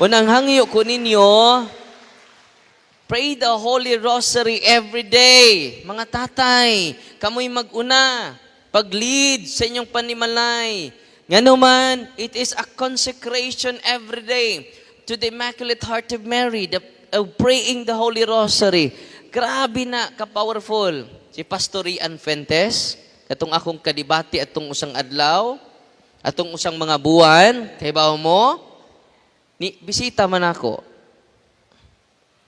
Unang hangyo ko ninyo, pray the Holy Rosary every day. Mga tatay, kamoy mag-una, pag-lead sa inyong panimalay. Nga naman, it is a consecration every day to the Immaculate Heart of Mary, praying the Holy Rosary. Grabe na, ka-powerful. Si Pastor Ian Fuentes, katong akong kadibati atong usang adlaw, atong usang mga buwan, kay bawo mo, ni bisita man ako.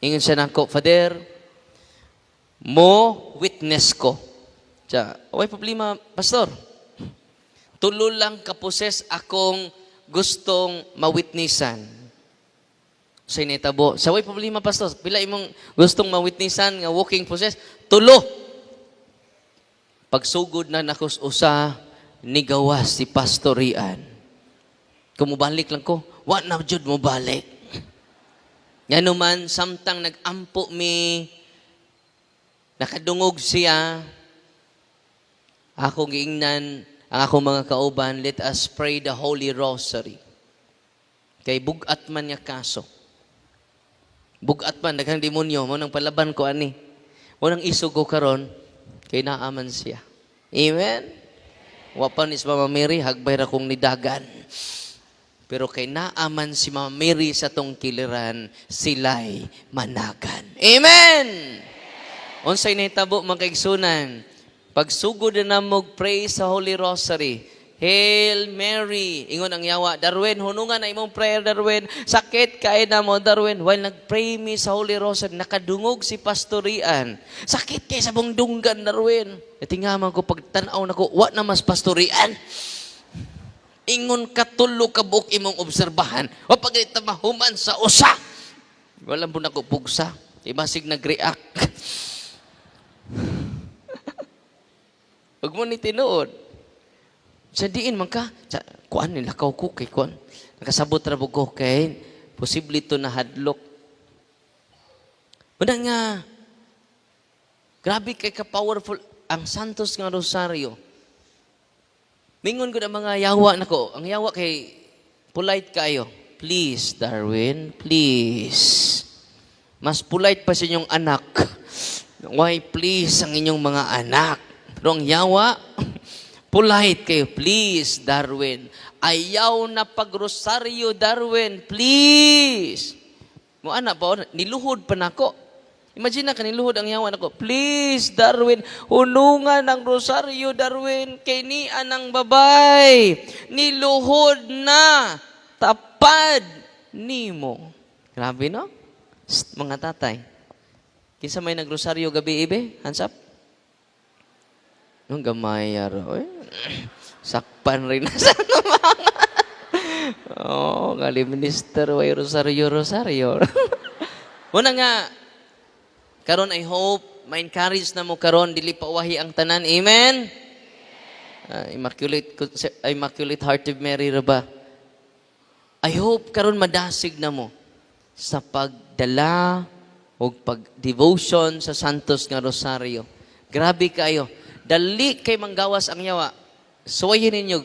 Ingon siya nako, Father, mo witness ko. Siya, way problema, Pastor. Tulo lang kaposes akong gustong mawitnessan. Sa initabo, sa way problema, Pastor. Pila imong gustong mawitnessan nga walking process? Tulo. Pagsugod na nakos usa, nigawas si Pastor Ian. Kumubalik lang ko, wa na jud mo balik. Yan naman, samtang nag-ampo mi, nakadungog siya, akong giingnan, ang akong mga kauban, let us pray the Holy Rosary. Kay bugat man niya kaso. Bugat man, daghang demonyo, mo nang palaban ko ani. Mo nang isugo karon kay naaman siya. Amen? Wapan is Mama Mary, hagbay ra kong nidagan. Pero kay naaman si Mama Mary sa tong kiliran, sila'y managan. Amen! Unsay nahitabo mga kaigsunan, pagsugod na mog pray sa Holy Rosary, Hail Mary, ingon ang yawa, Darwin, hunungan na imong prayer, Darwin, sakit kay na mo, Darwin, while nag-pray mi sa Holy Rosary, nakadungog si Pastor Ian, sakit kay sa bungdunggan, Darwin. Natingaman ko, pagtanaw na ko, wa na mas Pastor Ian. Ingon katulo ka buok imong obserbahan, o pagkita mahuman sa usa. Walang po na ko pugsa, ibasig nag-react. Huwag mo ni tinuod. Sa diin man ka, kuan nila ko kay kuan. Nakasabot ra ko kay posible to na hadlok. Muna nga, grabe kay ka-powerful ang Santos nga Rosario. Mingon ko na mga yawa nako. Ang yawa kay polite kayo. Please, Darwin, please. Mas polite pa sa inyong anak. Why please ang inyong mga anak? Pero ang yawa, polite kayo. Please, Darwin. Ayaw na pagrosaryo, Darwin. Please. Mo anak pa, niluhod pa nako. Imagine na kaniluhod ang yawa nako. Please, Darwin. Hunungan ang rosaryo, Darwin. Kay ni anang babay. Niluhod na. Tapad nimo. Grabe, no? Mga tatay. Kinsa may nagrosaryo gabi ibe? Hands up. Nung gamay aro. Sakpan rin na sa mga. Oh, gali minister way rosaryo. Una nga, karon I hope ma-encourage na mo karon dili pa wahi ang tanan. Amen. Immaculate Heart of Mary ra ba? I hope karon madasig na mo sa pagdala o pag-devotion sa Santos nga Rosario. Grabe kayo. Dali kay manggawas ang yawa. Suwayin ninyo,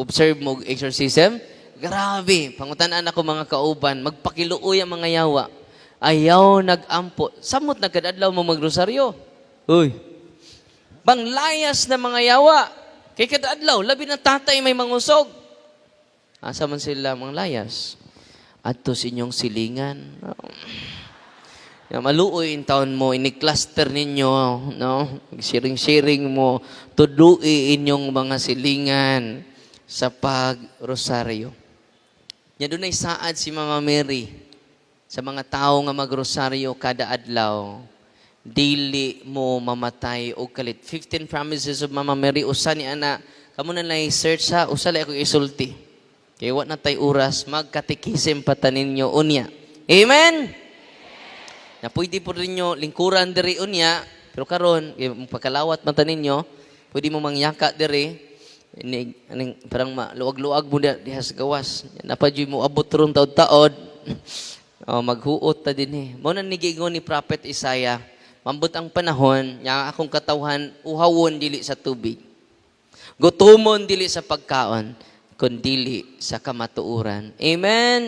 observe mo exorcism. Grabe. Pangutanan ako mga kauban, magpakiluoy ang mga yawa. Ayaw nag-ampo. Samot nagkadadlaw mo magrosaryo. Uy. Banglayas na mga yawa. Kay kadadlaw, labi na tatay may mangusog. Asa man sila manglayas? Adto sa inyong silingan. Maluoy in taon mo, ini-cluster ninyo, no? Sharing mo, tudui inyong mga silingan sa pag-rosaryo. Yan doon ay saad si Mama Mary sa mga tao nga mag-rosaryo kada adlaw. Dili mo mamatay o kalit. 15 promises of Mama Mary. Usa ni ana, kamo na lang i-search ha, usa lang ako isulti. Kaya wa na tay oras, magkatikisim patanin nyo unya. Amen? Na pwede po rin nyo lingkuran diri unya, pero karon pagkalawat mata ninyo, pwede mo mangyaka diri, parang luwag-luwag mo diha sa gawas. Napadyoy mo abot ron taod-taod, maghuot ta din eh. Mao na nigiingon ni Prophet Isaiah, mambot ang panahon, nya akong katawhan, uhawon dili sa tubig. Gutomon dili sa pagkaon, kundili sa kamatuuran. Amen.